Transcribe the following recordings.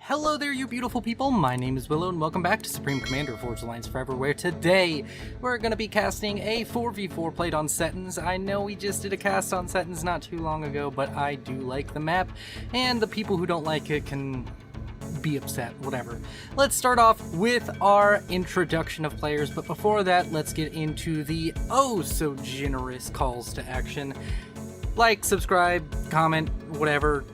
Hello there, you beautiful people. My name is Willow, and welcome back to Supreme Commander Forge Alliance Forever, where today we're going to be casting a 4v4 played on Setons. I know we just did a cast on Setons not too long ago, but I do like the map, and the people who don't like it can be upset, whatever. Let's start off with our introduction of players, but before that, let's get into the oh-so-generous calls to action. Like, subscribe, comment, whatever.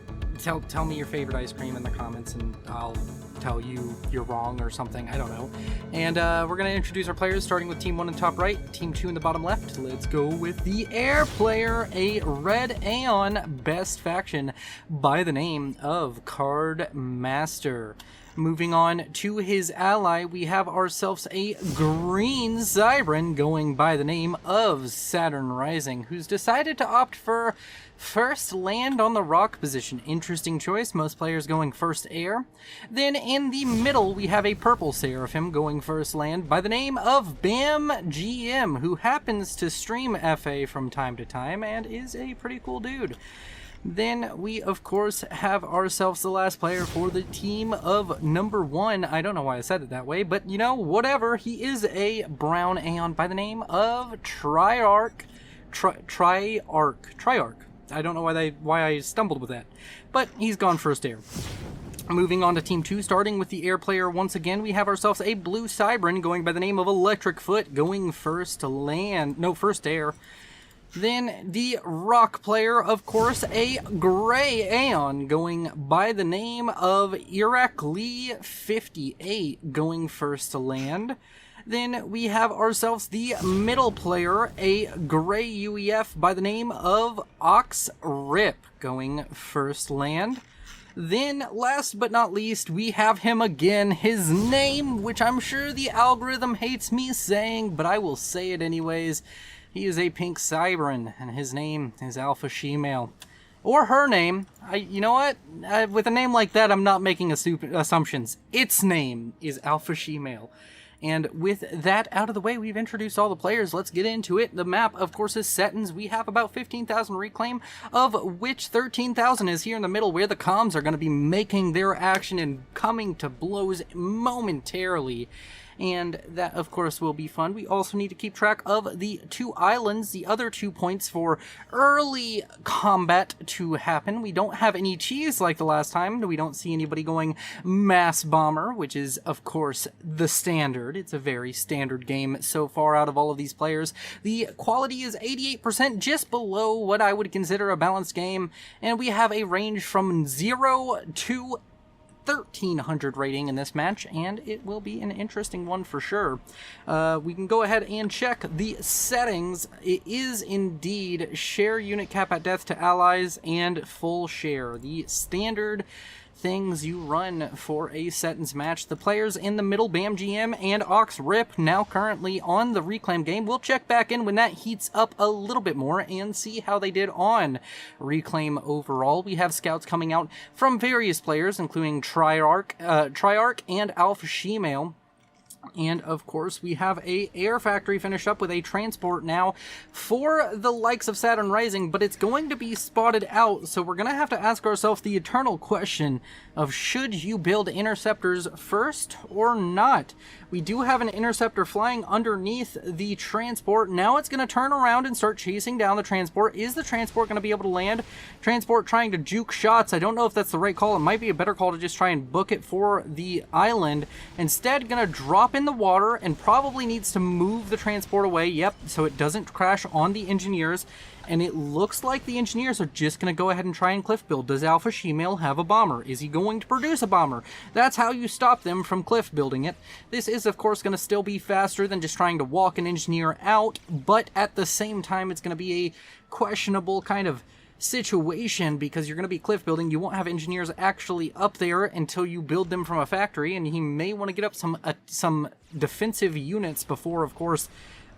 Tell me your favorite ice cream in the comments and I'll tell you you're wrong or something. I don't know. And we're going to introduce our players, starting with Team 1 in top right, Team 2 in the bottom left. Let's go with the Air player, a Red Aeon best faction by the name of Card Master. Moving on to his ally, we have ourselves a Green Siren going by the name of Saturn Rising, who's decided to opt for first land on the rock position. Interesting choice, most players going first air. Then in the middle, we have a Purple Seraphim going first land by the name of Bam GM, who happens to stream FA from time to time and is a pretty cool dude. Then we, of course, have ourselves the last player for the team of number 1. I don't know why I said it that way, but, you know, whatever. He is a Brown Aeon by the name of Triarch. Triarch. I don't know why I stumbled with that, but he's gone first air. Moving on to Team 2, starting with the Air player once again, we have ourselves a Blue Siren going by the name of Electric Foot going first air. Then the Rock player, of course, a Gray Aeon going by the name of Irakli 58 going first to land. Then we have ourselves the middle player, a Gray UEF by the name of Ox Rip going first land. Then, last but not least, we have him again, his name, which I'm sure the algorithm hates me saying, but I will say it anyways. He is a Pink Siren, and his name is Alpha Shemale. Or her name. You know what? With a name like that, I'm not making assumptions. Its name is Alpha Shemale. And with that out of the way, we've introduced all the players. Let's get into it. The map, of course, is Setons. We have about 15,000 reclaim, of which 13,000 is here in the middle, where the comms are going to be making their action and coming to blows momentarily. And that, of course, will be fun. We also need to keep track of the 2 islands, the other 2 points for early combat to happen. We don't have any cheese like the last time. We don't see anybody going mass bomber, which is, of course, the standard. It's a very standard game so far out of all of these players. The quality is 88%, just below what I would consider a balanced game. And we have a range from 0 to 1,300 rating in this match, and it will be an interesting one for sure. We can go ahead and check the settings. It is indeed share unit cap at death to allies and full share, the standard things you run for a Setons match. The players in the middle, Bam GM and Ox Rip, now currently on the reclaim game. We'll check back in when that heats up a little bit more and see how they did on reclaim overall. We have scouts coming out from various players, including Triarch and Alpha Shemale. And, of course, we have a Air Factory finished up with a transport now for the likes of Saturn Rising, but it's going to be spotted out, so we're going to have to ask ourselves the eternal question of should you build interceptors first or not? We do have an interceptor flying underneath the transport. Now it's going to turn around and start chasing down the transport. Is the transport going to be able to land? Transport trying to juke shots. I don't know if that's the right call. It might be a better call to just try and book it for the island. Instead, going to drop in the water and probably needs to move the transport away. Yep, so it doesn't crash on the engineers. And it looks like the engineers are just going to go ahead and try and cliff build. Does Alpha Shemale have a bomber? Is he going to produce a bomber? That's how you stop them from cliff building it. This is, of course, going to still be faster than just trying to walk an engineer out, but at the same time, it's going to be a questionable kind of situation because you're going to be cliff building. You won't have engineers actually up there until you build them from a factory, and he may want to get up some defensive units before, of course,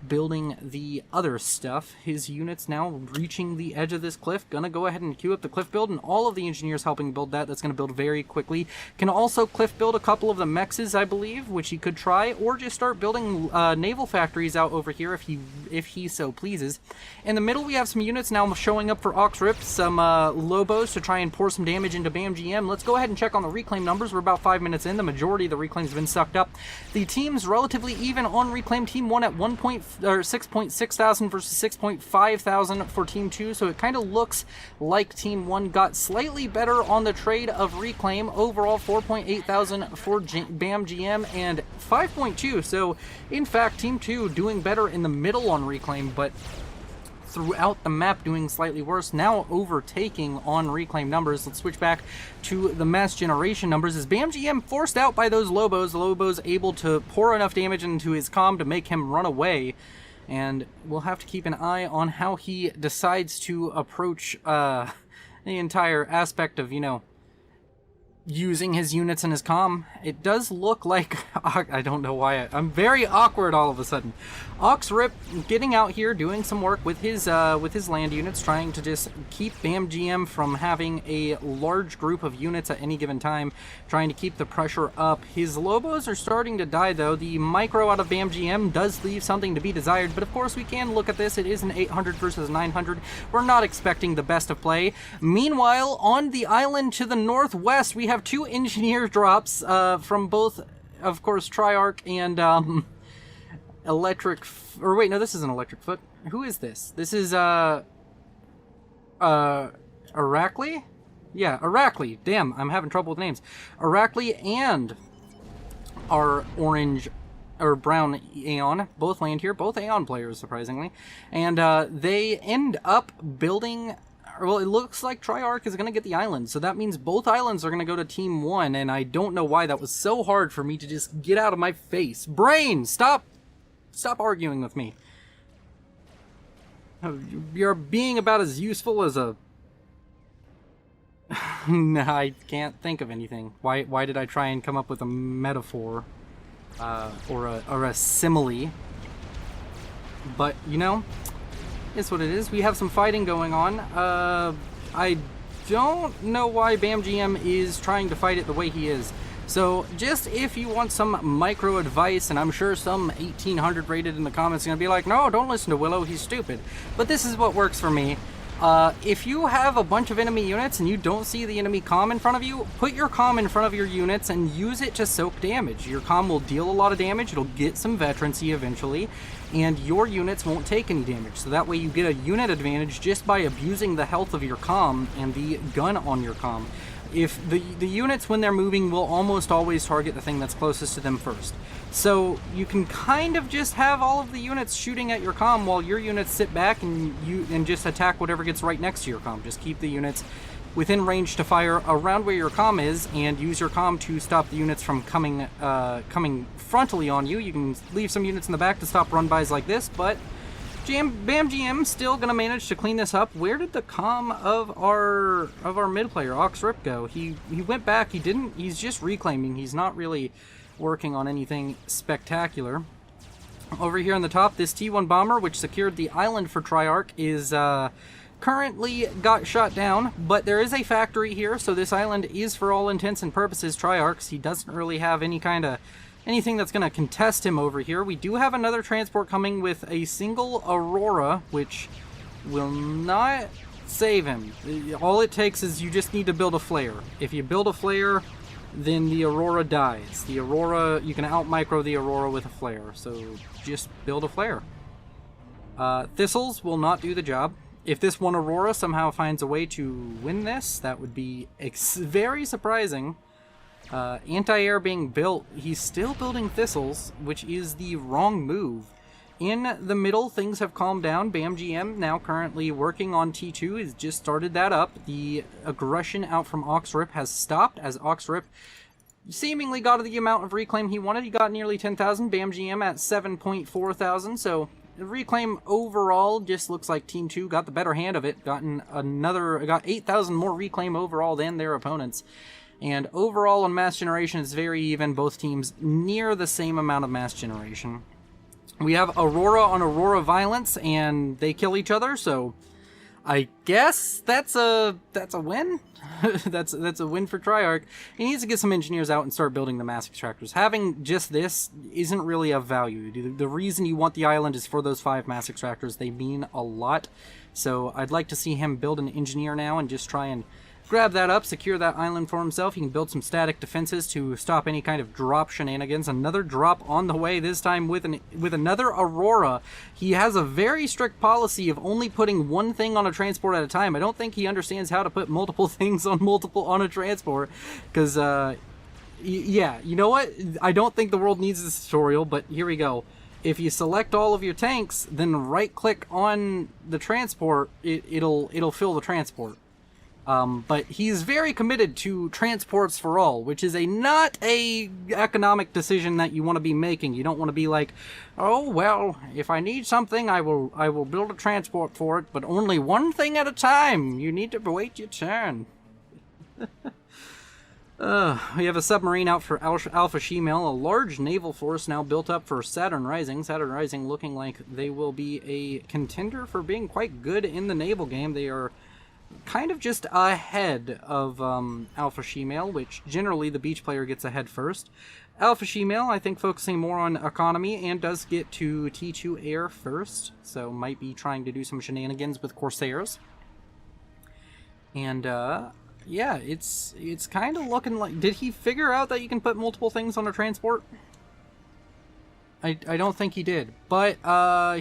building the other stuff. His units now reaching the edge of this cliff. Gonna go ahead and queue up the cliff build, and all of the engineers helping build that. That's gonna build very quickly. Can also cliff build a couple of the mexes, I believe, which he could try, or just start building naval factories out over here if he so pleases. In the middle, we have some units now showing up for Oxrip, some Lobos to try and pour some damage into BAMGM. Let's go ahead and check on the reclaim numbers. We're about 5 minutes in. The majority of the reclaims have been sucked up. The team's relatively even on reclaim. Team 1 at 6.6 thousand versus 6.5 thousand for Team 2, so it kind of looks like Team 1 got slightly better on the trade of reclaim. Overall, 4.8 thousand for BAMGM and 5.2, so in fact, Team 2 doing better in the middle on reclaim, but throughout the map doing slightly worse, now overtaking on reclaim numbers. Let's switch back to the mass generation numbers. As BAMGM forced out by those Lobos, Lobos able to pour enough damage into his comm to make him run away, and we'll have to keep an eye on how he decides to approach the entire aspect of, you know, using his units and his comm. It does look like, I don't know why, I'm very awkward all of a sudden. Oxrip getting out here, doing some work with his land units, trying to just keep BAMGM from having a large group of units at any given time, trying to keep the pressure up. His Lobos are starting to die though. The micro out of BAMGM does leave something to be desired, but of course we can look at this. It is an 800 versus 900. We're not expecting the best of play. Meanwhile, on the island to the northwest, we have two engineer drops from both, of course, Triarch and Electric, or wait, no, this isn't Electric Foot. Who is this? This is Aracli? Yeah, Aracli. Damn, I'm having trouble with names. Aracli and our orange or brown Aeon both land here, both Aeon players, surprisingly, and they end up building. Well, it looks like Triarch is going to get the island, so that means both islands are going to go to Team 1, and I don't know why that was so hard for me to just get out of my face. Brain, stop arguing with me. You're being about as useful as a... Nah, I can't think of anything. Why did I try and come up with a metaphor? Or a simile? But, you know... It's what it is. We have some fighting going on. I don't know why BAMGM is trying to fight it the way he is. So just if you want some micro advice, and I'm sure some 1800 rated in the comments is going to be like, no, don't listen to Willow, he's stupid. But this is what works for me. If you have a bunch of enemy units and you don't see the enemy comm in front of you, put your comm in front of your units and use it to soak damage. Your comm will deal a lot of damage, it'll get some veterancy eventually, and your units won't take any damage. So that way you get a unit advantage just by abusing the health of your comm and the gun on your comm. If the units, when they're moving, will almost always target the thing that's closest to them first. So you can kind of just have all of the units shooting at your comm while your units sit back and just attack whatever gets right next to your comm. Just keep the units within range to fire around where your comm is, and use your comm to stop the units from coming frontally on you. You can leave some units in the back to stop run-bys like this, but BAMGM still gonna manage to clean this up. Where did the comm of our mid player Oxrip go? He went back. He's just reclaiming. He's not really working on anything spectacular. Over here on the top, this T1 bomber, which secured the island for Triarch, is currently got shot down, but there is a factory here, so this island is, for all intents and purposes, Triarch's. He doesn't really have anything that's going to contest him over here. We do have another transport coming with a single Aurora, which will not save him. All it takes is you just need to build a flare. If you build a flare, then the Aurora dies. The Aurora, you can out-micro the Aurora with a flare, so just build a flare. Thistles will not do the job. If this one Aurora somehow finds a way to win this, that would be very surprising. Anti-air being built, he's still building Thistles, which is the wrong move. In the middle, things have calmed down. BAMGM, now currently working on T2, has just started that up. The aggression out from Oxrip has stopped, as Oxrip seemingly got the amount of reclaim he wanted. He got nearly 10,000, BAMGM at 7.4 thousand, so the reclaim overall just looks like Team 2 got the better hand of it, got 8,000 more reclaim overall than their opponents. And overall on mass generation, it's very even. Both teams near the same amount of mass generation. We have Aurora on Aurora violence, and they kill each other, so I guess that's a win. that's a win for Triarch. He needs to get some engineers out and start building the mass extractors. Having just this isn't really of value. The reason you want the island is for those 5 mass extractors. They mean a lot. So I'd like to see him build an engineer now and just try and grab that up, secure that island for himself. He can build some static defenses to stop any kind of drop shenanigans. Another drop on the way, this time with another Aurora. He has a very strict policy of only putting one thing on a transport at a time. I don't think he understands how to put multiple things on a transport, because yeah, you know what? I don't think the world needs this tutorial, but here we go. If you select all of your tanks, then right-click on the transport, it'll fill the transport. But he's very committed to transports for all, which is not a economic decision that you want to be making. You don't want to be like, oh, well, if I need something, I will build a transport for it, but only one thing at a time. You need to wait your turn. We have a submarine out for Alpha Shemale, a large naval force now built up for Saturn Rising. Saturn Rising looking like they will be a contender for being quite good in the naval game. They are kind of just ahead of Alpha Shemale, which generally the beach player gets ahead first. Alpha Shemale, I think, focusing more on economy and does get to T2 air first, so might be trying to do some shenanigans with Corsairs. And yeah, it's kind of looking like... Did he figure out that you can put multiple things on a transport? I don't think he did, but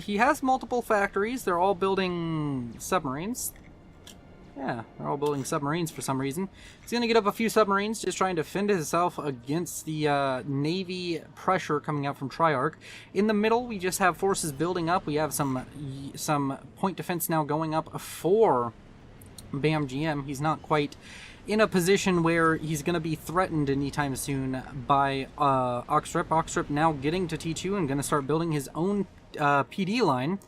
he has multiple factories. They're all building submarines. Yeah, they're all building submarines for some reason. He's going to get up a few submarines, just trying to defend himself against the Navy pressure coming out from Triarch. In the middle, we just have forces building up. We have some point defense now going up for BAM-GM. He's not quite in a position where he's going to be threatened anytime soon by Oxrip. Oxrip now getting to T2 and going to start building his own PD line.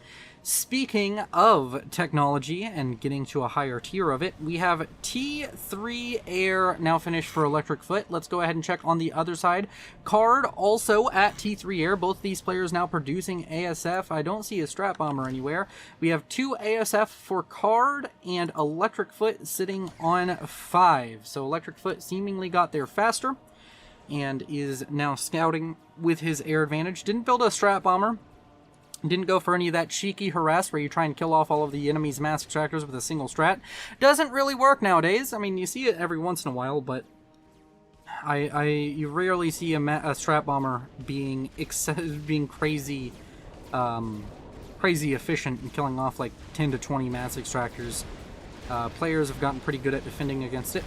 Speaking of technology and getting to a higher tier of it, we have T3 Air now finished for Electric Foot. Let's go ahead and check on the other side. Card also at T3 Air. Both these players now producing ASF. I don't see a Strat Bomber anywhere. We have 2 ASF for Card and Electric Foot sitting on 5. So Electric Foot seemingly got there faster and is now scouting with his air advantage. Didn't build a Strat Bomber. Didn't go for any of that cheeky harass where you try and kill off all of the enemy's mass extractors with a single strat. Doesn't really work nowadays. I mean, you see it every once in a while, but you rarely see a strat bomber being crazy, crazy efficient and killing off like 10 to 20 mass extractors. Players have gotten pretty good at defending against it.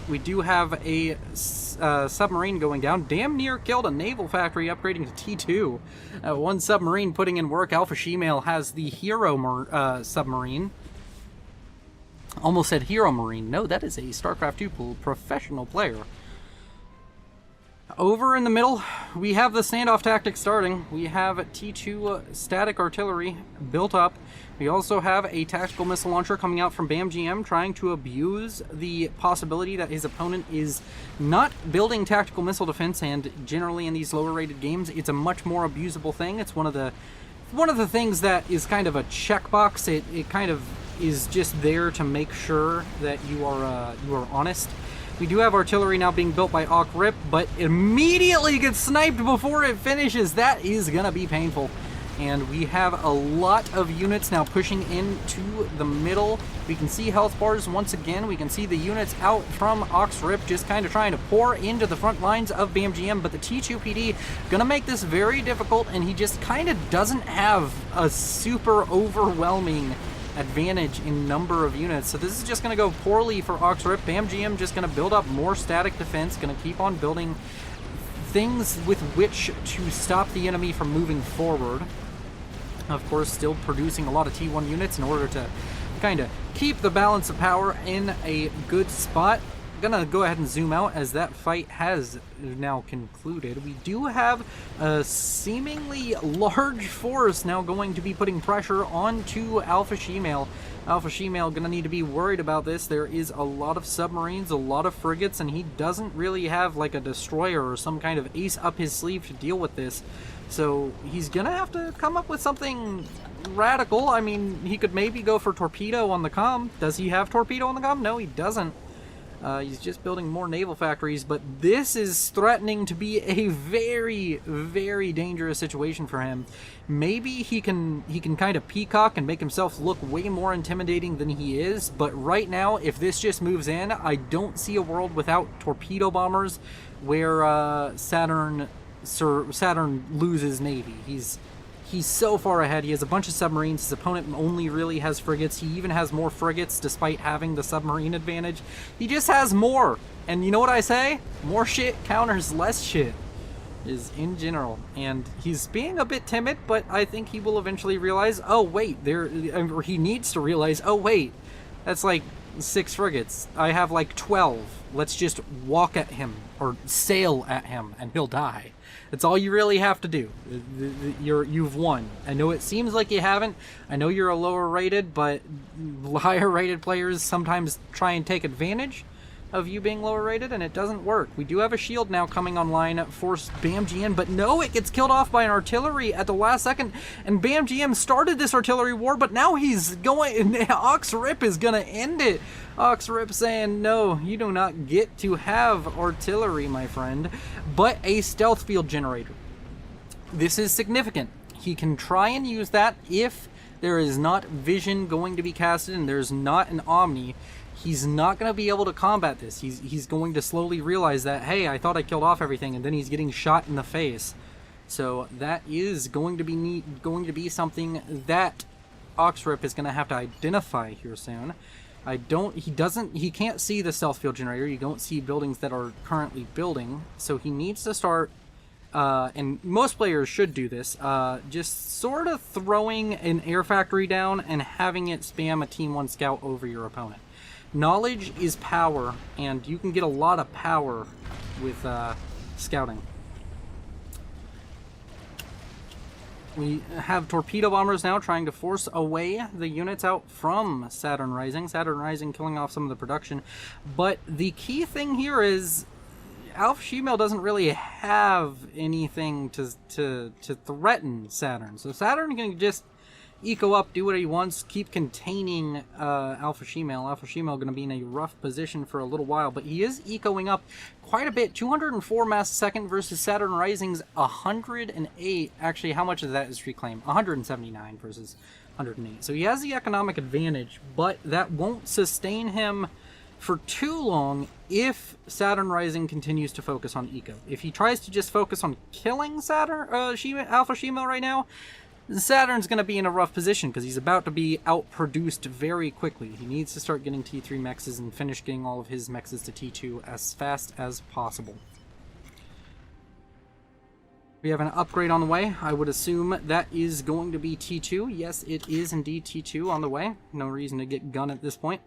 We do have a submarine going down. Damn near killed a naval factory upgrading to T2. One submarine putting in work. Alpha Shemale has the Hero submarine. Almost said Hero Marine. No, that is a StarCraft 2 professional player. Over in the middle, we have the standoff tactic starting. We have T2 static artillery built up. We also have a tactical missile launcher coming out from BAM-GM trying to abuse the possibility that his opponent is not building tactical missile defense, and generally in these lower rated games it's a much more abusable thing. It's one of the things that is kind of a checkbox. It kind of is just there to make sure that you are honest. We do have artillery now being built by Okrip, but immediately gets sniped before it finishes. That is going to be painful. And we have a lot of units now pushing into the middle. We can see health bars once again. We can see the units out from Oxrip just kind of trying to pour into the front lines of BAM-GM, but the T2 PD going to make this very difficult, and he just kind of doesn't have a super overwhelming advantage in number of units. So this is just going to go poorly for Oxrip. BAM-GM just going to build up more static defense, going to keep on building things with which to stop the enemy from moving forward. Of course, still producing a lot of T1 units in order to kind of keep the balance of power in a good spot. I'm gonna go ahead and zoom out as that fight has now concluded. We do have a seemingly large force now going to be putting pressure onto Alpha Shemale. Alpha Shemale gonna need to be worried about this. There is a lot of submarines, a lot of frigates, and he doesn't really have like a destroyer or some kind of ace up his sleeve to deal with this. So he's gonna have to come up with something radical. I mean, he could maybe go for torpedo on the comm. Does he have torpedo on the comm? No, he doesn't. He's just building more naval factories, but this is threatening to be a very, very dangerous situation for him. Maybe he can kind of peacock and make himself look way more intimidating than he is, but right now, if this just moves in, I don't see a world without torpedo bombers where Saturn loses Navy. He's so far ahead. He has a bunch of submarines. His opponent only really has frigates. He even has more frigates despite having the submarine advantage. He just has more. And you know what I say? More shit counters less shit is in general. And he's being a bit timid, but I think he will eventually realize, oh wait, or he needs to realize, oh wait, that's like 6 frigates. I have like 12. Let's just walk at him or sail at him and he'll die. That's all you really have to do. You've won. I know it seems like you haven't. I know you're a lower rated, but higher rated players sometimes try and take advantage of you being lower rated, and it doesn't work. We do have a shield now coming online for BAM-GN, but no, it gets killed off by an artillery at the last second, and BAM-GN started this artillery war, but now he's going, Ox-Rip is gonna end it. Ox-Rip saying, no, you do not get to have artillery, my friend, but a stealth field generator. This is significant. He can try and use that if there is not vision going to be casted and there's not an Omni. He's not going to be able to combat this. He's going to slowly realize that, hey, I thought I killed off everything, and then he's getting shot in the face. So that is going to be something that Ox-Rip is going to have to identify here soon. He can't see the stealth field generator. You don't see buildings that are currently building, so he needs to start, and most players should do this, just sort of throwing an air factory down and having it spam a Team 1 scout over your opponent. Knowledge is power, and you can get a lot of power with scouting. We have torpedo bombers now trying to force away the units out from Saturn Rising. Saturn Rising killing off some of the production. But the key thing here is Alpha Shemale doesn't really have anything to threaten Saturn. So Saturn can just eco up, do what he wants, keep containing Alpha Shemale. Alpha Shemale going to be in a rough position for a little while, but he is ecoing up quite a bit. 204 mass a second versus Saturn Rising's 108. Actually, how much of that is reclaim? 179 versus 108. So he has the economic advantage, but that won't sustain him for too long if Saturn Rising continues to focus on eco. If he tries to just focus on killing Alpha Shemale right now, Saturn's going to be in a rough position because he's about to be outproduced very quickly. He needs to start getting T3 mexes and finish getting all of his mexes to T2 as fast as possible. We have an upgrade on the way. I would assume that is going to be T2. Yes, it is indeed T2 on the way. No reason to get gun at this point.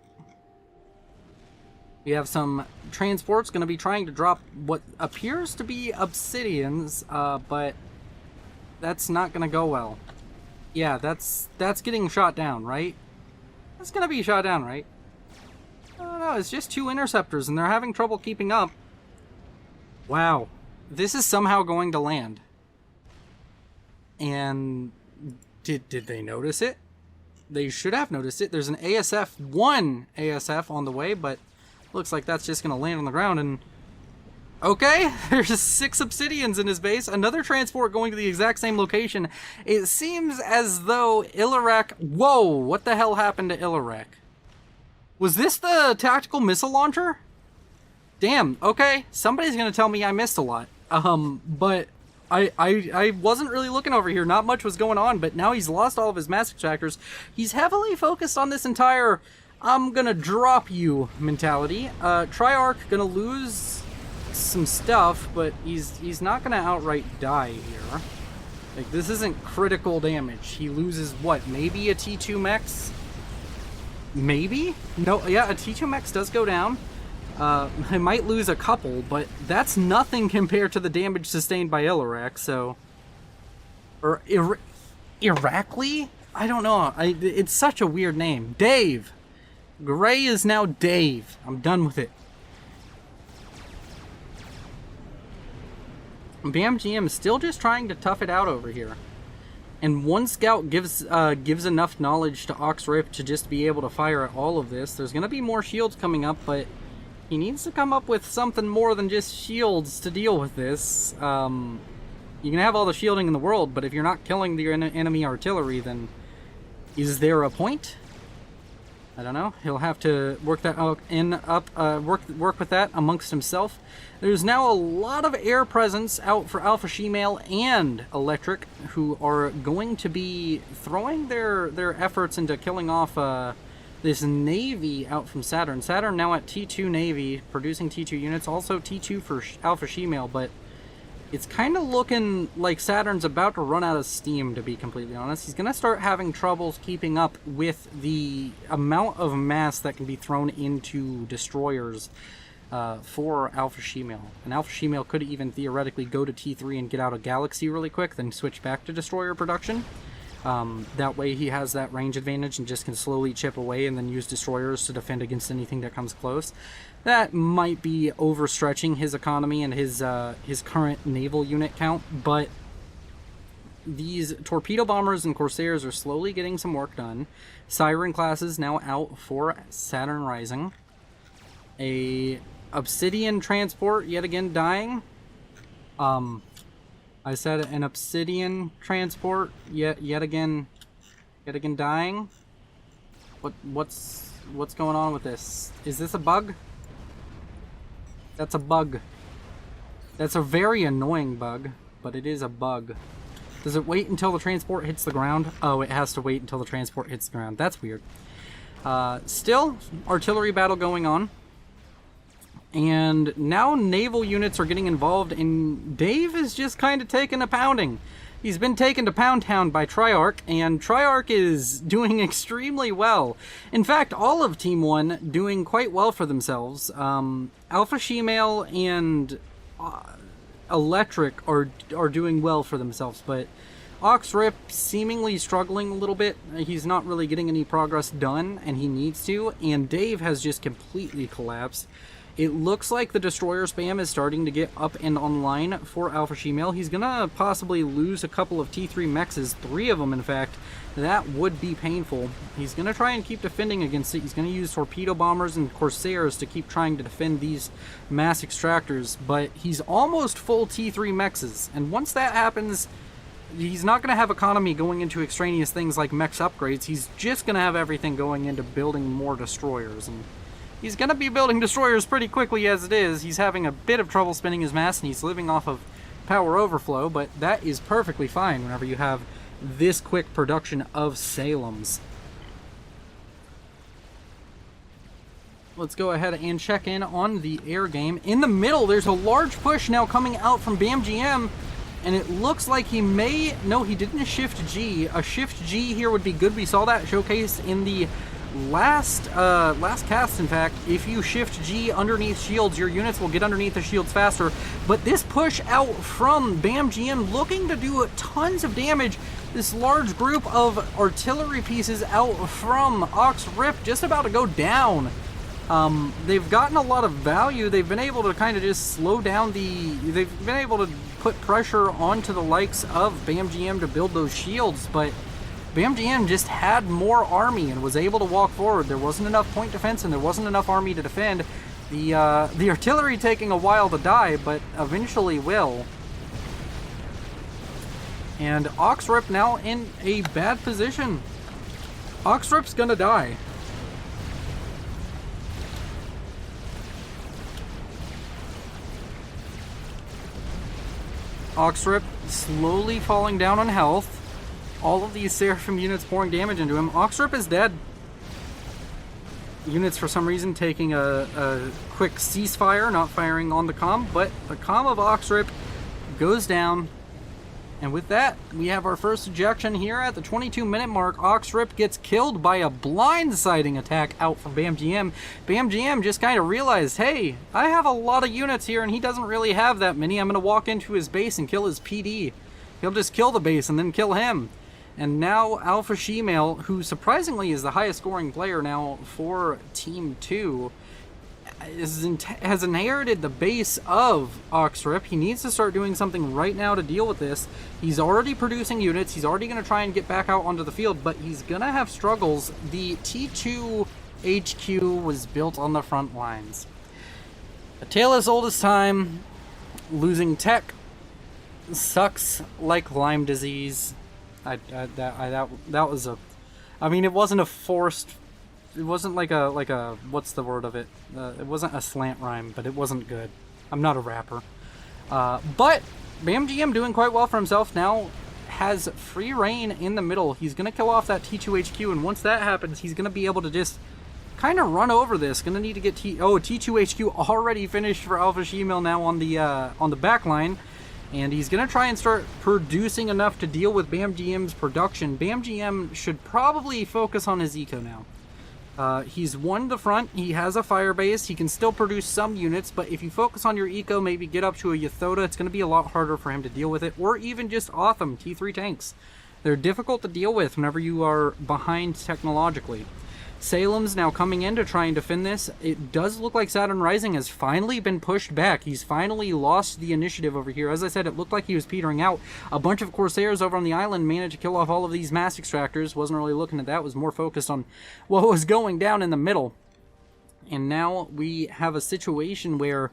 We have some transports going to be trying to drop what appears to be obsidians, but that's not going to go well. Yeah, that's getting shot down, right? That's going to be shot down, right? I don't know, it's just 2 interceptors and they're having trouble keeping up. Wow. This is somehow going to land. And did they notice it? They should have noticed it. There's an ASF, 1 ASF on the way, but looks like that's just going to land on the ground. And okay, there's 6 obsidians in his base. Another transport going to the exact same location. It seems as though Ilarak... Whoa, what the hell happened to Ilarak? Was this the tactical missile launcher? Damn, okay. Somebody's going to tell me I missed a lot. But I wasn't really looking over here. Not much was going on, but now he's lost all of his mass extractors. He's heavily focused on this entire I'm going to drop you mentality. Triarch going to lose some stuff, but he's not gonna outright die here. Like, this isn't critical damage. He loses what, maybe a T2 mech? Maybe? No, yeah, a T2 mech does go down. He might lose a couple, but that's nothing compared to the damage sustained by Ilarak, so... Or Irakli? I don't know. It's such a weird name. Dave. Gray is now Dave. I'm done with it. BMGM is still just trying to tough it out over here. And one scout gives enough knowledge to Oxrip to just be able to fire at all of this. There's going to be more shields coming up, but he needs to come up with something more than just shields to deal with this. You can have all the shielding in the world, but if you're not killing the enemy artillery, then is there a point? I don't know. He'll have to work that out work with that amongst himself. There's now a lot of air presence out for Alpha Shemale and Electric, who are going to be throwing their efforts into killing off this Navy out from Saturn. Saturn now at T2 Navy, producing T2 units, also T2 for Alpha Shemale, but it's kind of looking like Saturn's about to run out of steam, to be completely honest. He's going to start having troubles keeping up with the amount of mass that can be thrown into destroyers for Alpha Shemale. And Alpha Shemale could even theoretically go to T3 and get out a Galaxy really quick, then switch back to destroyer production. That way he has that range advantage and just can slowly chip away and then use destroyers to defend against anything that comes close. That might be overstretching his economy and his current naval unit count, but these torpedo bombers and Corsairs are slowly getting some work done. Siren class is now out for Saturn Rising. A Obsidian transport yet again dying. I said an Obsidian transport yet again dying. What's going on with this? Is this a bug? That's a bug. That's a very annoying bug, but it is a bug. Does it wait until the transport hits the ground? Oh, it has to wait until the transport hits the ground. That's weird. Still, artillery battle going on. And now naval units are getting involved, and Dave is just kind of taking a pounding. He's been taken to Pound Town by Triarch, and Triarch is doing extremely well. In fact, all of Team 1 doing quite well for themselves. Alpha Shemale and Electric are doing well for themselves, but Oxrip seemingly struggling a little bit. He's not really getting any progress done, and he needs to, and Dave has just completely collapsed. It looks like the destroyer spam is starting to get up and online for Alpha Shemale. He's gonna possibly lose a couple of T3 mexes, 3 of them in fact. That would be painful. He's gonna try and keep defending against it. He's gonna use torpedo bombers and Corsairs to keep trying to defend these mass extractors, but he's almost full T3 mexes, and once that happens, he's not gonna have economy going into extraneous things like mex upgrades. He's just gonna have everything going into building more destroyers, and he's going to be building destroyers pretty quickly as it is. He's having a bit of trouble spending his mass, and he's living off of power overflow, but that is perfectly fine whenever you have this quick production of Salems. Let's go ahead and check in on the air game. In the middle, there's a large push now coming out from BMGM, and it looks like he may... No, he didn't shift G. A shift G here would be good. We saw that showcased in the last cast. In fact, if you shift G underneath shields, your units will get underneath the shields faster. But this push out from BAMGM looking to do tons of damage. This large group of artillery pieces out from Oxrip just about to go down. They've gotten a lot of value. They've been able to kind of just slow down they've been able to put pressure onto the likes of BAMGM to build those shields, but BAMGM just had more army and was able to walk forward. There wasn't enough point defense and there wasn't enough army to defend. The artillery taking a while to die, but eventually will. And Oxrip now in a bad position. Oxrip's gonna die. Oxrip slowly falling down on health. All of these Seraphim units pouring damage into him. Oxrip is dead. Units for some reason taking a quick ceasefire, not firing on the comm, but the comm of Oxrip goes down. And with that, we have our first ejection here at the 22-minute mark. Oxrip gets killed by a blindsiding attack out from BAMGM. BAMGM just kind of realized, hey, I have a lot of units here and he doesn't really have that many. I'm going to walk into his base and kill his PD. He'll just kill the base and then kill him. And now Alpha Shemale, who surprisingly is the highest scoring player now for Team 2, has inherited the base of Oxrip. He needs to start doing something right now to deal with this. He's already producing units. He's already going to try and get back out onto the field, but he's going to have struggles. The T2 HQ was built on the front lines. A tale as old as time. Losing tech sucks like Lyme disease. That was a... I mean, it wasn't a forced... It wasn't like a what's the word of it? It wasn't a slant rhyme, but it wasn't good. I'm not a rapper. But BAMGM doing quite well for himself now, has free reign in the middle. He's going to kill off that T2 HQ, and once that happens, he's going to be able to just kind of run over this. Going to need to get T2 HQ already finished for Alpha Shemale now on the back line. And he's going to try and start producing enough to deal with BAMGM's production. BAMGM should probably focus on his eco now. He's won the front, he has a fire base, he can still produce some units, but if you focus on your eco, maybe get up to a Yathoda, it's going to be a lot harder for him to deal with it, or even just Otham, T3 tanks. They're difficult to deal with whenever you are behind technologically. Salem's now coming in to try and defend this. It does look like Saturn Rising has finally been pushed back. He's finally lost the initiative over here. As I said, it looked like he was petering out. A bunch of Corsairs over on the island managed to kill off all of these mass extractors. Wasn't really looking at that. Was more focused on what was going down in the middle. And now we have a situation where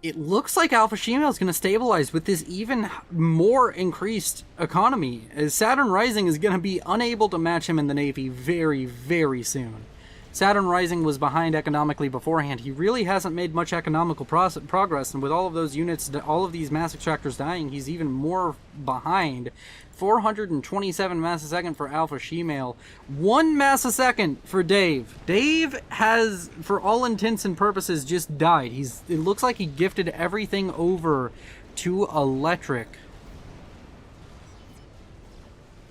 it looks like Alpha Shemale is going to stabilize with this even more increased economy, as Saturn Rising is going to be unable to match him in the Navy very, very soon. Saturn Rising was behind economically beforehand. He really hasn't made much economical progress, and with all of those units, all of these mass extractors dying, he's even more behind. 427 mass a second for Alpha Shemale. 1 mass a second for Dave. Dave has, for all intents and purposes, just died. It looks like he gifted everything over to Electric.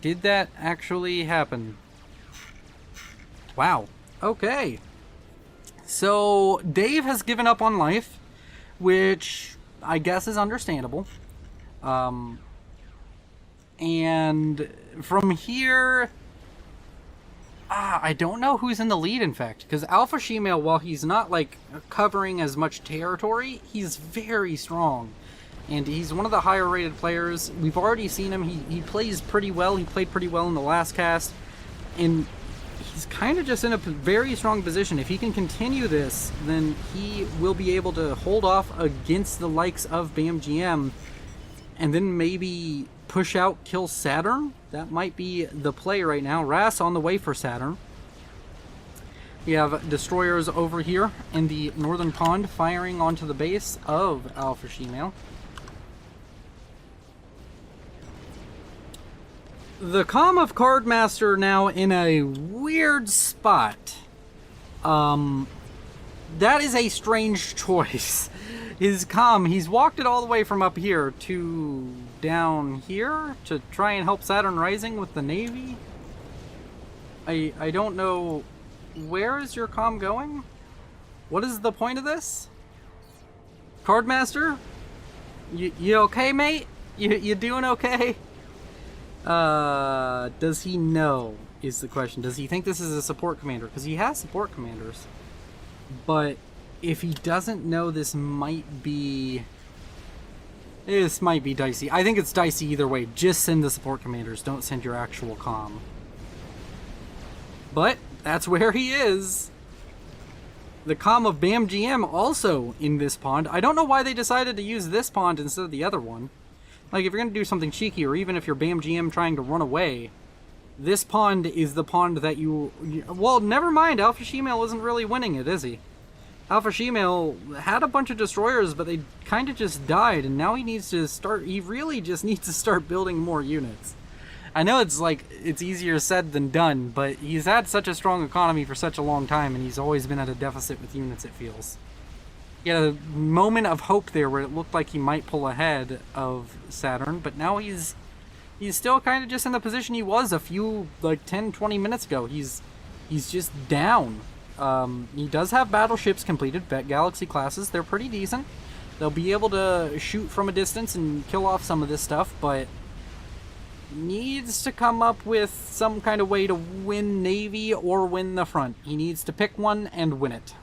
Did that actually happen? Wow. Okay. So, Dave has given up on life, which I guess is understandable. And from here, I don't know who's in the lead, in fact, because Alpha Shemale, while he's not like covering as much territory, he's very strong, and he's one of the higher rated players. We've already seen him. He plays pretty well. He played pretty well in the last cast, and he's kind of just in a very strong position. If he can continue this, then he will be able to hold off against the likes of BAMGM, and then maybe push out, kill Saturn. That might be the play right now. Ras on the way for Saturn. We have destroyers over here in the northern pond firing onto the base of Alpha Shemale. The comm of Cardmaster now in a weird spot. That is a strange choice. His comm, he's walked it all the way from up here to down here to try and help Saturn Rising with the Navy. I don't know. Where is your comm going? What is the point of this? Cardmaster? You okay, mate? You doing okay? Does he know, is the question. Does he think this is a support commander? Because he has support commanders. But if he doesn't know, this might be dicey. I think it's dicey either way. Just send the support commanders. Don't send your actual comm. But that's where he is. The comm of BAMGM also in this pond. I don't know why they decided to use this pond instead of the other one. Like, if you're going to do something cheeky, or even if you're BAMGM trying to run away, this pond is the pond that you... Well, never mind. Alpha Shemale isn't really winning it, is he? Alpha Shemale had a bunch of destroyers, but they kind of just died, and now he needs to start... He really just needs to start building more units. I know it's easier said than done, but he's had such a strong economy for such a long time, and he's always been at a deficit with units, it feels. He had a moment of hope there where it looked like he might pull ahead of Saturn, but now he's still kind of just in the position he was a few, 10, 20 minutes ago. He's just down. He does have battleships completed, Galaxy classes. They're pretty decent. They'll be able to shoot from a distance and kill off some of this stuff, but needs to come up with some kind of way to win Navy or win the front. He needs to pick one and win it.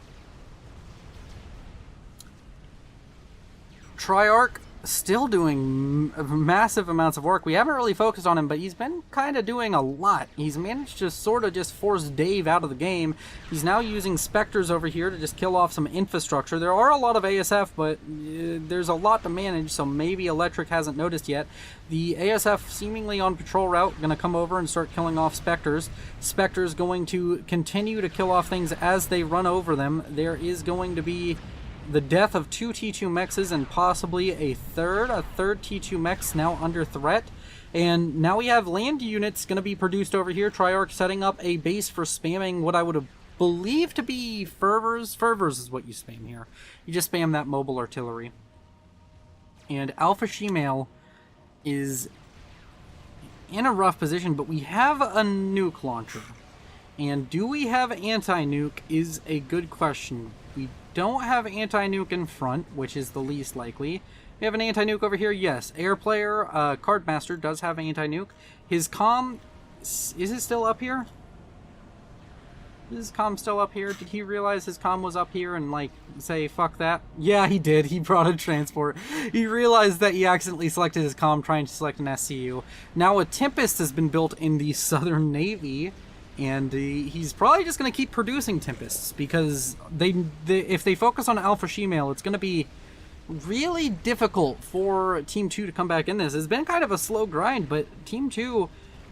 Triarch still doing massive amounts of work. We haven't really focused on him, but he's been kind of doing a lot. He's managed to sort of just force Dave out of the game. He's now using Spectres over here to just kill off some infrastructure. There are a lot of ASF, but there's a lot to manage, so maybe Electric hasn't noticed yet. The ASF seemingly on patrol route, going to come over and start killing off Spectres. Spectres going to continue to kill off things as they run over them. There is going to be the death of 2 T2 mexes and possibly a third T2 mex now under threat. And now we have land units going to be produced over here. Triarch setting up a base for spamming what I would have believed to be fervors. Fervors is what you spam here. You just spam that mobile artillery. And Alpha Shemale is in a rough position, but we have a nuke launcher. And do we have anti-nuke is a good question. We don't have anti-nuke in front, which is the least likely. We have an anti-nuke over here, yes. Air player, Cardmaster does have anti-nuke. His comm, is it still up here? Is his comm still up here? Did he realize his comm was up here and, like, say, fuck that? Yeah, he did. He brought a transport. He realized that he accidentally selected his comm trying to select an SCU. Now a Tempest has been built in the Southern Navy. And he's probably just going to keep producing Tempests, because if they focus on Alpha Shemale, it's going to be really difficult for Team 2 to come back in this. It's been kind of a slow grind, but Team 2,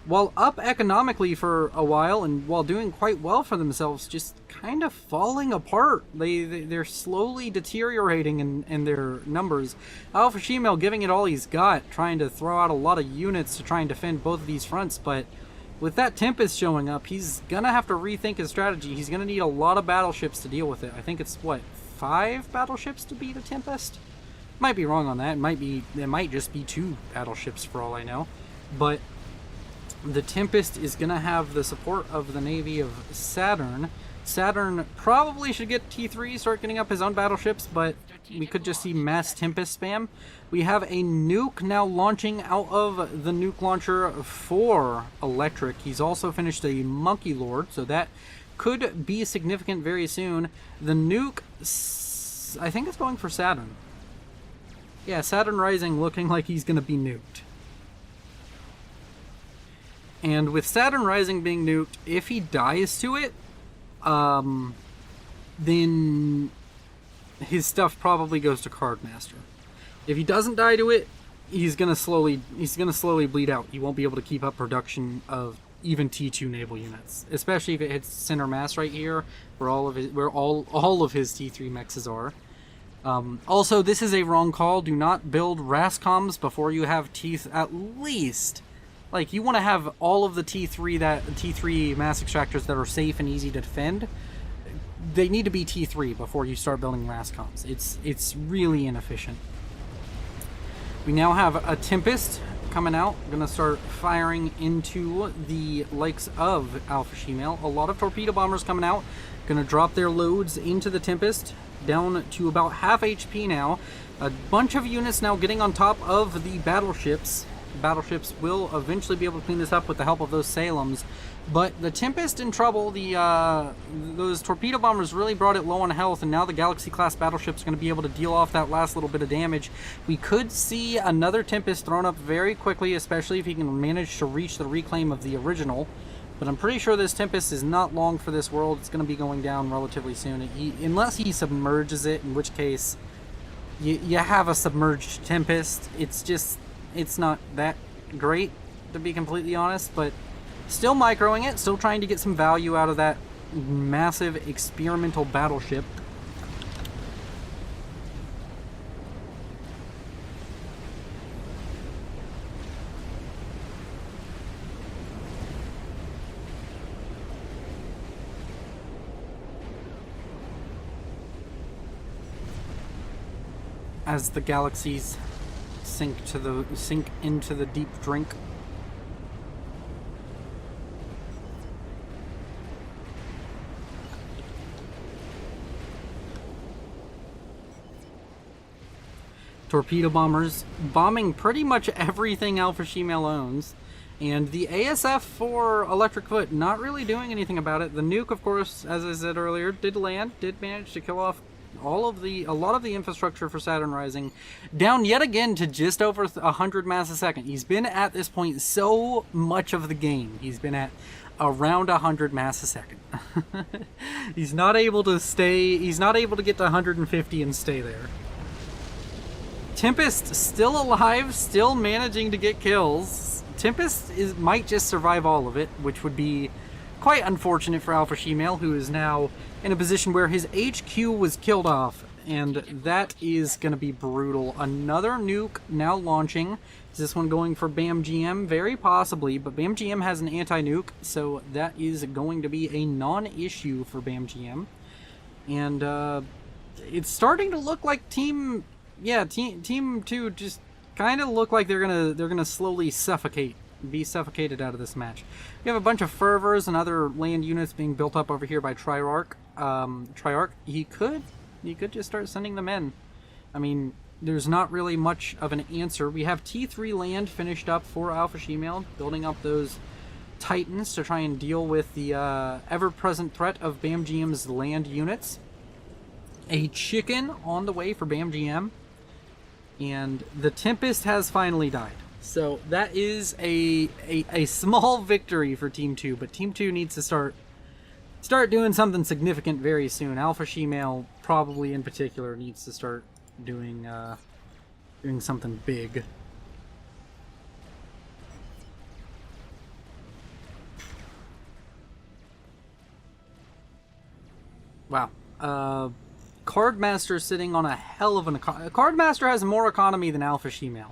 while up economically for a while and while doing quite well for themselves, just kind of falling apart. They're slowly deteriorating in their numbers. Alpha Shemale giving it all he's got, trying to throw out a lot of units to try and defend both of these fronts, but with that Tempest showing up, he's going to have to rethink his strategy. He's going to need a lot of battleships to deal with it. I think it's, what, 5 battleships to beat a Tempest? Might be wrong on that. It might just be 2 battleships for all I know. But the Tempest is going to have the support of the Navy of Saturn. Saturn probably should get T3, start getting up his own battleships, but we could just see mass Tempest spam. We have a nuke now launching out of the nuke launcher for Electric. He's also finished a Monkey Lord, so that could be significant very soon. The nuke, I think it's going for Saturn. Yeah, Saturn Rising looking like he's going to be nuked. And with Saturn Rising being nuked, if he dies to it, then his stuff probably goes to Cardmaster. If he doesn't die to it, he's gonna slowly bleed out. He won't be able to keep up production of even T2 naval units, especially if it hits center mass right here, where all of his T3 mexes are. Also, this is a wrong call. Do not build Rascoms before you have at least. Like, you want to have all of the T3 mass extractors that are safe and easy to defend. They need to be T3 before you start building Rascoms. It's really inefficient. We now have a Tempest coming out. Gonna start firing into the likes of Alpha Shemale. A lot of torpedo bombers coming out. Gonna drop their loads into the Tempest. Down to about half HP now. A bunch of units now getting on top of the battleships. Battleships will eventually be able to clean this up with the help of those Salems, but the Tempest in trouble. Those torpedo bombers really brought it low on health, and now the Galaxy class battleship's going to be able to deal off that last little bit of damage. We could see another Tempest thrown up very quickly, especially if he can manage to reach the reclaim of the original, but I'm pretty sure this Tempest is not long for this world. It's going to be going down relatively soon, unless he submerges it, in which case you have a submerged Tempest. It's not that great, to be completely honest, but still microing it, still trying to get some value out of that massive experimental battleship. As the galaxies sink into the deep drink. Torpedo bombers bombing pretty much everything Alpha Shemale owns. And the ASF for Electric Foot not really doing anything about it. The nuke, of course, as I said earlier, did land, did manage to kill off a lot of the infrastructure for Saturn Rising, down yet again to just over 100 mass a second. He's been at this point so much of the game. He's been at around 100 mass a second. He's not able to get to 150 and stay there. Tempest still alive, still managing to get kills. Tempest might just survive all of it, which would be quite unfortunate for Alpha Shemale, who is now in a position where his HQ was killed off, and that is going to be brutal. Another nuke now launching. Is this one going for BAM-GM? Very possibly, but BAM-GM has an anti-nuke, so that is going to be a non-issue for BAM-GM. And it's starting to look like Team 2 just kind of look like they're gonna slowly be suffocated out of this match. We have a bunch of fervors and other land units being built up over here by Triarch. He could just start sending them in. I mean, there's not really much of an answer. We have T3 land finished up for Alpha Shemale, building up those Titans to try and deal with the ever-present threat of BAM-GM's land units. A chicken on the way for BAM-GM. And the Tempest has finally died. So that is a small victory for Team 2, but Team 2 needs to start doing something significant very soon. Alpha Shemale, probably in particular, needs to start doing something big. Wow. Cardmaster sitting on a hell of an economy. Cardmaster has more economy than Alpha Shemale.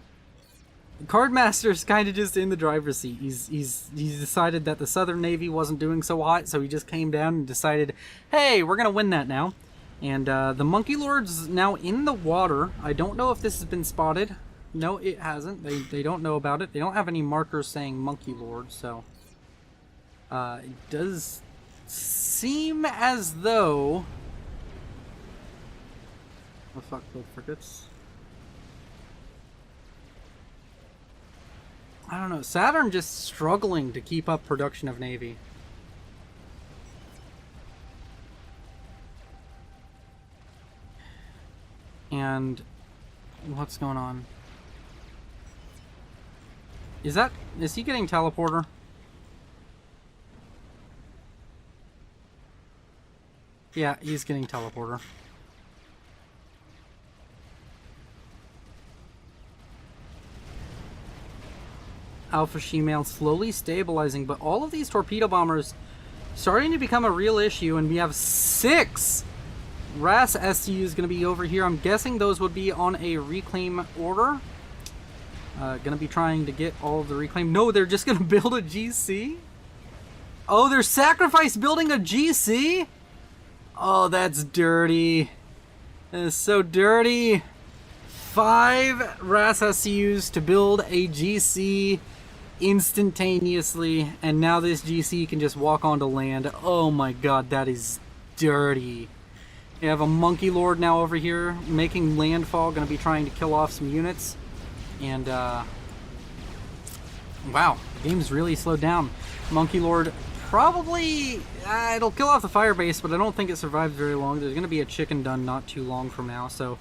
Cardmaster's kind of just in the driver's seat. He's decided that the Southern Navy wasn't doing so hot, so he just came down and decided, hey, we're gonna win that now. And the Monkey Lord's now in the water. I don't know if this has been spotted. No, it hasn't. They don't know about it. They don't have any markers saying Monkey Lord, so it does seem as though... Oh fuck, both frigates. I don't know. Saturn just struggling to keep up production of Navy. And what's going on? Is he getting teleporter? Yeah, he's getting teleporter. Alpha Shemale slowly stabilizing, but all of these torpedo bombers starting to become a real issue, and we have 6 RAS SCUs going to be over here. I'm guessing those would be on a reclaim order. Going to be trying to get all of the reclaim. No, they're just going to build a GC? Oh, they're sacrifice building a GC? Oh, that's dirty. That is so dirty. 5 RAS SCUs to build a GC instantaneously, and now this GC can just walk onto land. Oh my god, that is dirty. We have a Monkey Lord now over here making landfall, going to be trying to kill off some units. And wow, the game's really slowed down. Monkey Lord probably it'll kill off the fire base, but I don't think it survives very long. There's going to be a chicken done not too long from now, so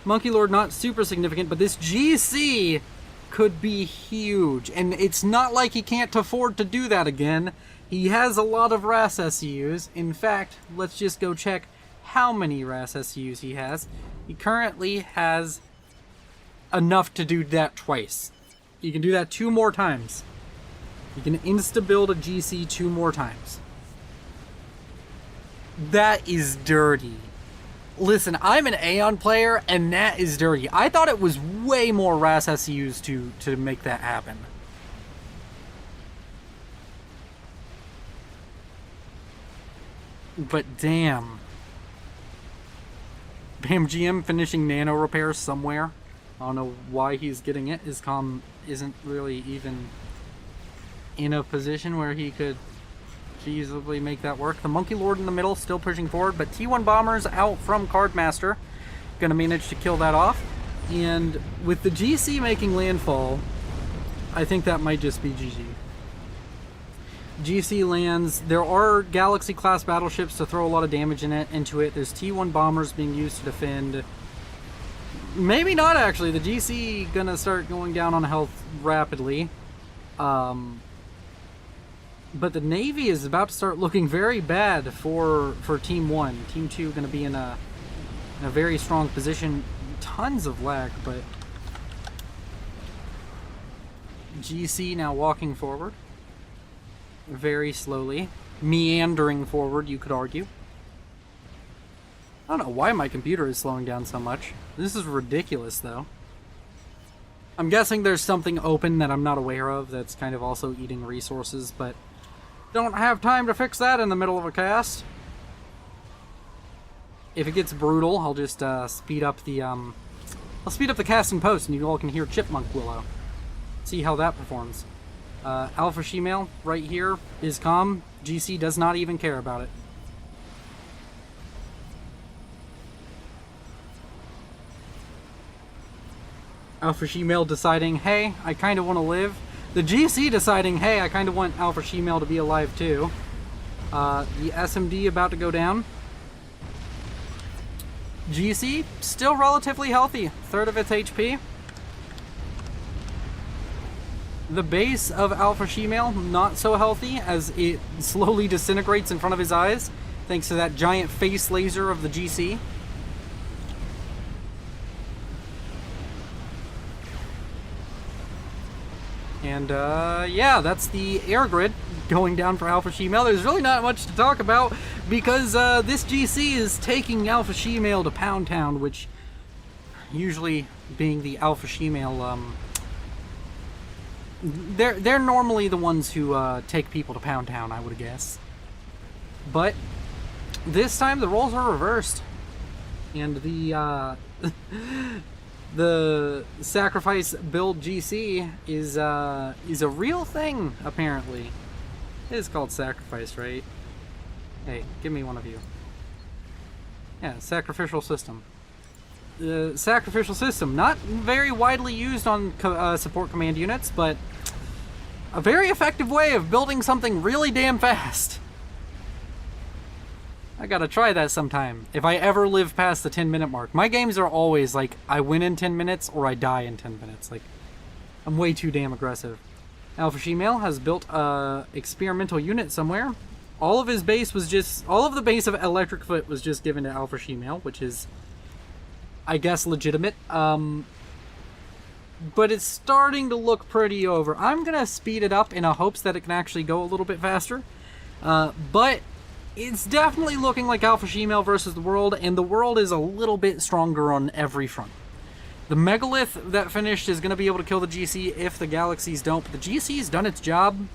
Monkey Lord not super significant, but this GC could be huge, and it's not like he can't afford to do that again. He has a lot of RAS SCUs. In fact, let's just go check how many RAS SCUs he has. He currently has enough to do that twice. You can do that 2 more times. You can insta-build a GC 2 more times. That is dirty. Listen, I'm an Aeon player, and that is dirty. I thought it was way more RAS SCUs to make that happen. But damn. BAM-GM finishing nano repairs somewhere. I don't know why he's getting it. His comm isn't really even in a position where he could feasibly make that work. The Monkey Lord in the middle still pushing forward, but T1 bombers out from Cardmaster. Gonna manage to kill that off. And with the GC making landfall, I think that might just be GG. GC lands. There are Galaxy-class battleships to throw a lot of damage into it. There's T1 bombers being used to defend. Maybe not, actually. The GC gonna start going down on health rapidly. But the Navy is about to start looking very bad for Team 1. Team 2 gonna be in a very strong position. Tons of lag, but GC now walking forward. Very slowly. Meandering forward, you could argue. I don't know why my computer is slowing down so much. This is ridiculous, though. I'm guessing there's something open that I'm not aware of that's kind of also eating resources, but don't have time to fix that in the middle of a cast. If it gets brutal, I'll just speed up the cast and post, and you all can hear Chipmunk Willow. See how that performs. Alpha Shemale right here is calm. GC does not even care about it. Alpha Shemale deciding, hey, I kind of want to live. The GC deciding, hey, I kind of want Alpha Shemale to be alive too. The SMD about to go down. GC still relatively healthy, third of its HP. The base of Alpha Shemale not so healthy as it slowly disintegrates in front of his eyes thanks to that giant face laser of the GC. And yeah, that's the air grid going down for Alpha Shemale. There's really not much to talk about because this GC is taking Alpha Shemale to Pound Town, which usually being the Alpha Shemale, they're normally the ones who take people to Pound Town, I would guess. But this time the roles are reversed, and the sacrifice build GC is a real thing, apparently. It is called sacrifice, right? Hey, give me one of you. Yeah, sacrificial system. The sacrificial system, not very widely used on support command units, but a very effective way of building something really damn fast. I gotta try that sometime, if I ever live past the 10-minute mark. My games are always like, I win in 10 minutes or I die in 10 minutes. Like, I'm way too damn aggressive. Alpha Shemale has built a experimental unit somewhere. All of the base of Electric Foot was just given to Alpha Shemale, which is, I guess, legitimate. But it's starting to look pretty over. I'm gonna speed it up in a hopes that it can actually go a little bit faster. But it's definitely looking like Alpha Shemale versus the world, and the world is a little bit stronger on every front. The Megalith that finished is going to be able to kill the GC if the Galaxies don't, but the GC's done its job,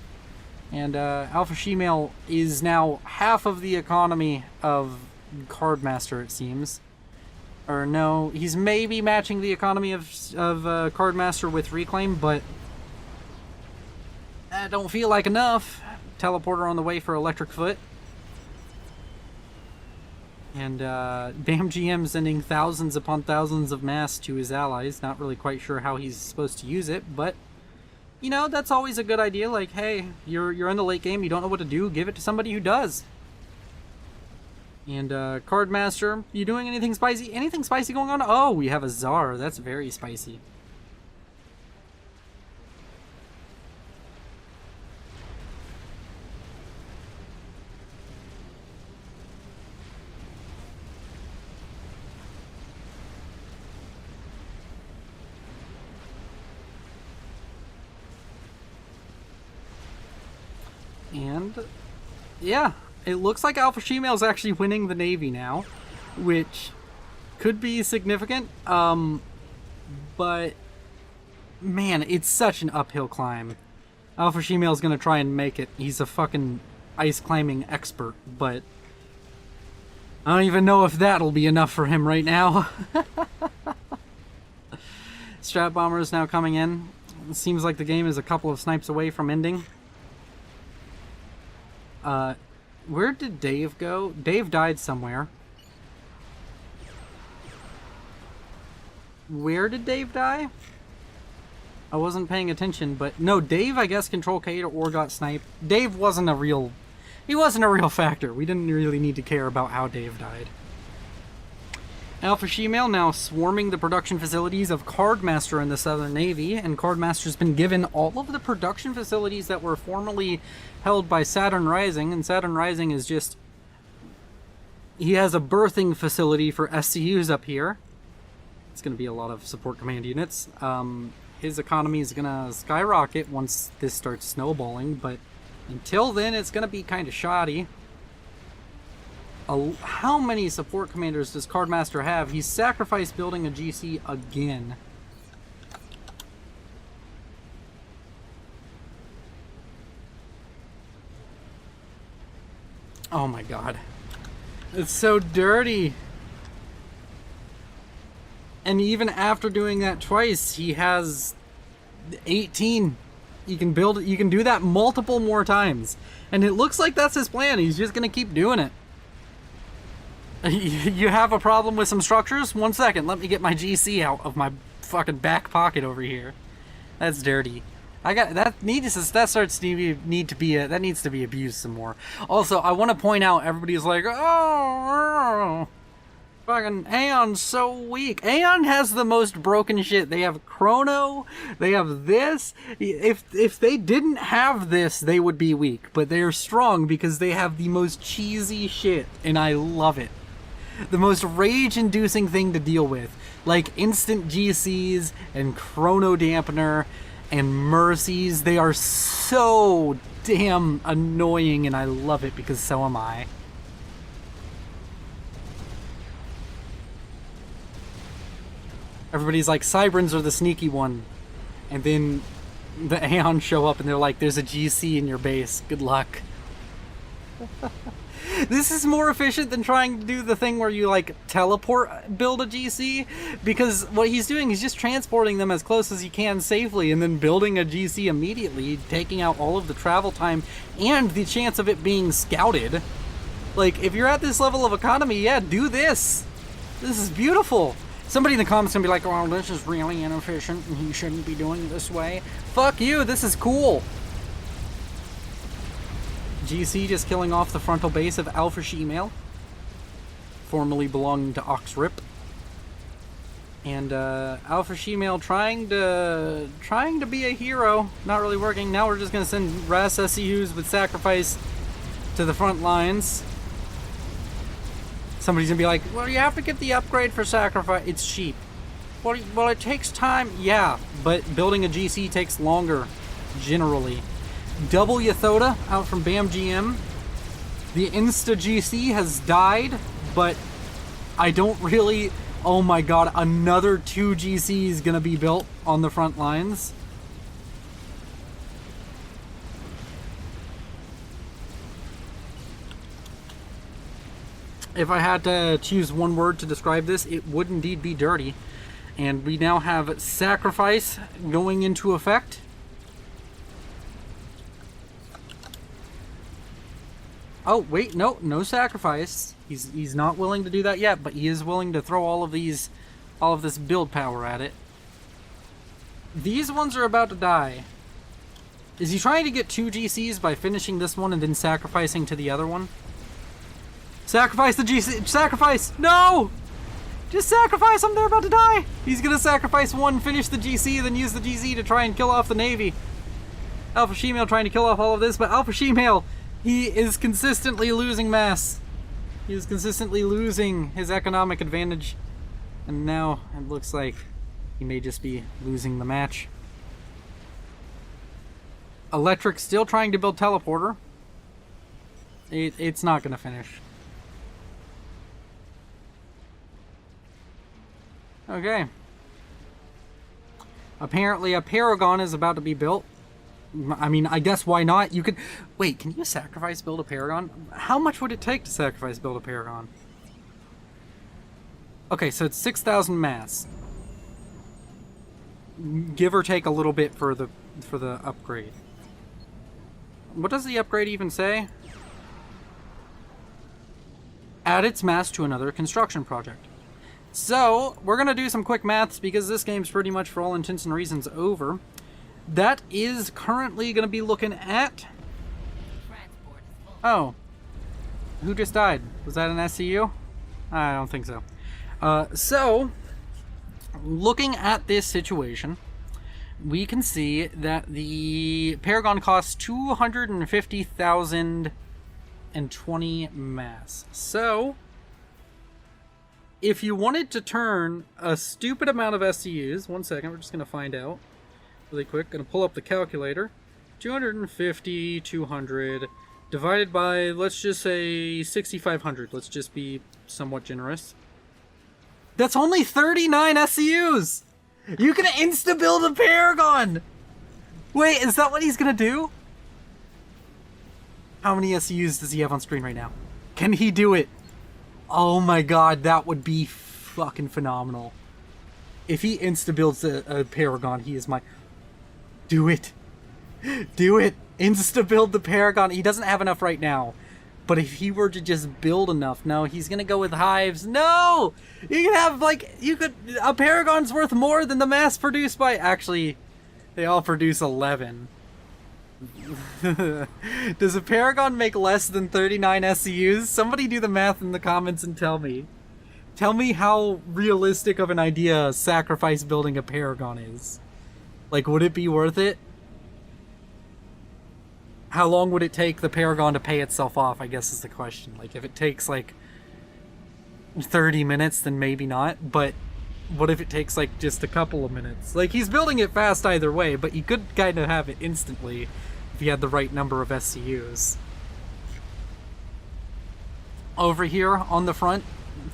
and Alpha Shemale is now half of the economy of Cardmaster, it seems. Or no, he's maybe matching the economy of Cardmaster with Reclaim, but that don't feel like enough. Teleporter on the way for Electric Foot. And Bam GM sending thousands upon thousands of mass to his allies. Not really quite sure how he's supposed to use it, but you know, that's always a good idea. Like, hey, you're in the late game, you don't know what to do, give it to somebody who does. And Cardmaster, you doing anything spicy? Anything spicy going on? Oh, we have a Tsar. That's very spicy. And yeah, it looks like Alpha Shemale is actually winning the Navy now, which could be significant. But man, it's such an uphill climb. Alpha Shemale is gonna try and make it. He's a fucking ice climbing expert, but I don't even know if that'll be enough for him right now. Strat Bomber is now coming in. It seems like the game is a couple of snipes away from ending. Where did Dave go? Dave died somewhere. Where did Dave die? I wasn't paying attention, but no, Dave, I guess, Control K or got sniped. Dave wasn't a real... He wasn't a real factor. We didn't really need to care about how Dave died. Alpha Shemale now swarming the production facilities of Cardmaster in the Southern Navy, and Cardmaster's been given all of the production facilities that were formerly held by Saturn Rising, and Saturn Rising is just... He has a birthing facility for SCUs up here. It's going to be a lot of support command units. His economy is going to skyrocket once this starts snowballing, but until then, it's going to be kind of shoddy. How many support commanders does Cardmaster have? He's sacrificed building a GC again. Oh my god. It's so dirty. And even after doing that twice, he has 18. You can build it. You can do that multiple more times. And it looks like that's his plan. He's just going to keep doing it. You have a problem with some structures? 1 second. Let me get my GC out of my fucking back pocket over here. That's dirty. I got that. That needs to be abused some more. Also, I want to point out, everybody's like, oh, fucking Aeon's so weak. Aeon has the most broken shit. They have Chrono. They have this. If they didn't have this, they would be weak. But they're strong because they have the most cheesy shit, and I love it. The most rage-inducing thing to deal with, like instant GCs and Chrono Dampener and Mercies. They are so damn annoying, and I love it because so am I. Everybody's like, Cybrans are the sneaky one. And then the Aeons show up and they're like, there's a GC in your base. Good luck. This is more efficient than trying to do the thing where you like teleport build a GC, because what he's doing is just transporting them as close as he can safely and then building a GC immediately, taking out all of the travel time and the chance of it being scouted. Like, if you're at this level of economy, yeah, do this. This is beautiful. Somebody in the comments gonna be like, oh, this is really inefficient and he shouldn't be doing it this way. Fuck you, this is cool. GC just killing off the frontal base of Alpha Shemale, formerly belonging to Oxrip. And Alpha Shemale trying to be a hero, not really working. Now we're just gonna send RAS SCUs with sacrifice to the front lines. Somebody's gonna be like, well, you have to get the upgrade for sacrifice. It's cheap. Well, it takes time. Yeah, but building a GC takes longer, generally. Double Yathoda out from BAM GM. The Insta GC has died, but I don't really... Oh my god, another 2 GCs gonna be built on the front lines. If I had to choose one word to describe this, it would indeed be dirty. And we now have sacrifice going into effect. Oh, wait, no sacrifice. He's not willing to do that yet, but he is willing to throw all of this build power at it. These ones are about to die. Is he trying to get 2 GCs by finishing this one and then sacrificing to the other one? Sacrifice the GC! Sacrifice! No! Just sacrifice them, they're about to die! He's gonna sacrifice one, finish the GC, then use the GC to try and kill off the Navy. Alpha Shemale trying to kill off all of this, but Alpha Shemale, he is consistently losing mass. He is consistently losing his economic advantage. And now it looks like he may just be losing the match. Electric still trying to build teleporter. It's not going to finish. Okay. Apparently a Paragon is about to be built. I mean, I guess why not? You could... Wait, can you sacrifice build a Paragon? How much would it take to sacrifice build a Paragon? Okay, so it's 6,000 mass. Give or take a little bit for the upgrade. What does the upgrade even say? Add its mass to another construction project. So, we're gonna do some quick maths because this game's pretty much, for all intents and reasons, over. That is currently going to be looking at... Oh. Who just died? Was that an SCU? I don't think so. So, looking at this situation, we can see that the Paragon costs 250,020 mass. So, if you wanted to turn a stupid amount of SCUs, one second, we're just going to find out really quick. Going to pull up the calculator. 250, 200, divided by, let's just say 6,500. Let's just be somewhat generous. That's only 39 SCUs! You can insta-build a Paragon! Wait, is that what he's gonna do? How many SCUs does he have on screen right now? Can he do it? Oh my god, that would be fucking phenomenal. If he insta-builds a Paragon, he is my... Do it! Do it! Insta-build the Paragon. He doesn't have enough right now. But if he were to just build enough... No, he's gonna go with hives. No! You can have, like... A Paragon's worth more than the mass produced by... Actually, they all produce 11. Does a Paragon make less than 39 SCUs? Somebody do the math in the comments and tell me. Tell me how realistic of an idea sacrifice building a Paragon is. Like, would it be worth it? How long would it take the Paragon to pay itself off, I guess is the question. Like, if it takes, like, 30 minutes, then maybe not. But what if it takes, like, just a couple of minutes? Like, he's building it fast either way, but you could kind of have it instantly if you had the right number of SCUs. Over here on the front,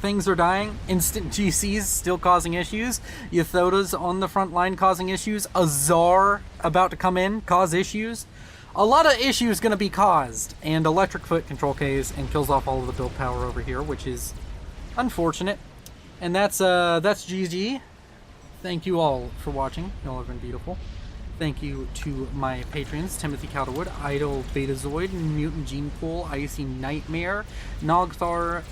things are dying. Instant GCs still causing issues. Yathota's on the front line causing issues. Azar about to come in, cause issues. A lot of issues going to be caused, and Electric Foot control Ks and kills off all of the build power over here, which is unfortunate. And that's GG. Thank you all for watching. Y'all have been beautiful. Thank you to my patrons, Timothy Calderwood, Idol Betazoid, Mutant Gene Pool, Icy Nightmare, Nogthar,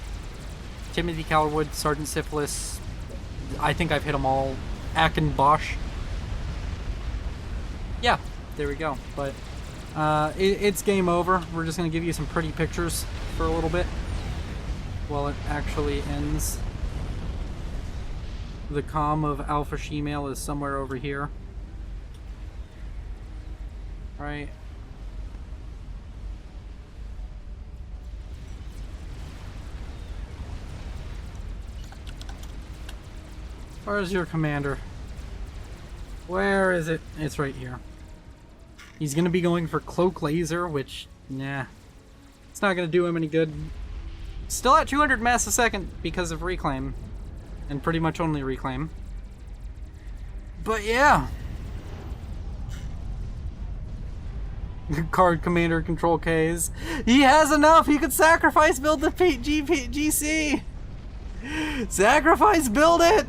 Timothy Calderwood, Sergeant Syphilis. I think I've hit them all. Akin Bosch. Yeah, there we go. But it's game over. We're just going to give you some pretty pictures for a little bit while it actually ends. The comm of Alpha Shemale is somewhere over here. Right. Where's your commander? Where is it? It's right here. He's going to be going for Cloak Laser, which, nah. It's not going to do him any good. Still at 200 mass a second because of Reclaim. And pretty much only Reclaim. But yeah. Card Commander Control Ks. He has enough! He could sacrifice build the GC! Sacrifice build it!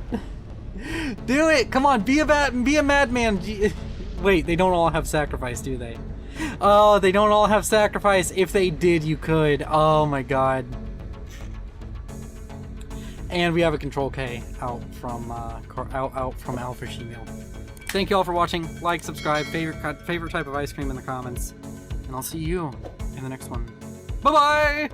Do it! Come on, be a madman! Wait, they don't all have sacrifice, do they? Oh, they don't all have sacrifice. If they did, you could. Oh my god. And we have a Control K out from Alpha Shemale. Thank you all for watching. Like, subscribe, favorite type of ice cream in the comments. And I'll see you in the next one. Bye-bye!